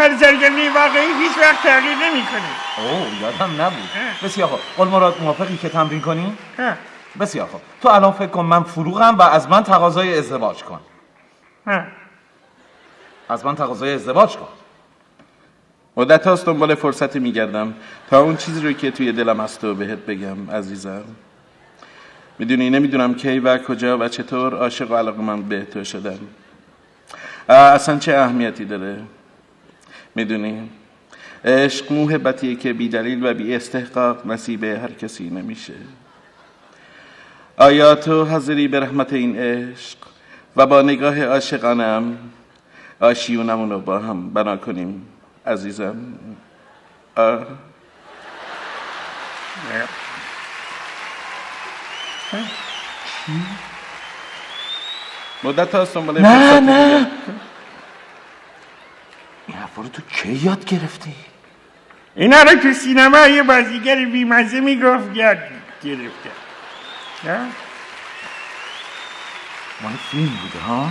نفر سرگرمی واقعی هیچ وقت تغییر نمیکنه. اوه یادم نبود. بسیار خوب. قول مراد موافقی که تمرین کنیم؟ بسیار خوب. تو الان فکر کن من فروغم و از من تقاضای ازدواج کن. از من تقاضای ازدواج کن. مدت هاست دنبال فرصتی میگردم تا اون چیزی رو که توی دلم هست و بهت بگم عزیزم. میدونی نمیدونم کی و کجا و چطور عاشق و علاقه‌مند به تو شدم. اصلا چه اهمیتی داره؟ میدونی عشق محبتیه که بی دلیل و بی استحقاق نصیب هر کسی نمیشه. آیا تو حاضری به رحمت این عشق و با نگاه عاشقانم آشیونمون رو با هم بنا کنیم عزیزم؟ مدت هاست دنبال نه این حرفا رو تو کی یاد گرفتی؟ اینا رو تو سینما یه بازیگر بیمزه میگفت یاد گرفته. مال فیلم بوده ها؟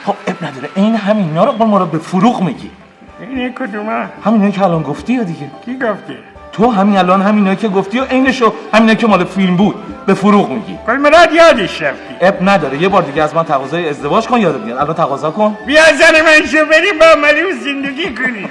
خب اب نداره این همینا رو قول مراد به فروغ میگی. اینه کدومه؟ همینایی که الان گفتی یا دیگه؟ کی گفته؟ تو همین الان همینایی که گفتی و عینشو همینایی که مال فیلم بود به فروغ میگی. قول مراد یادش رفتی. اب نداره یه بار دیگه از من تقاضای ازدواج کن یادت میاد. الان تقاضا کن. بیا زن من شو بریم با ملیون زندگی کنیم.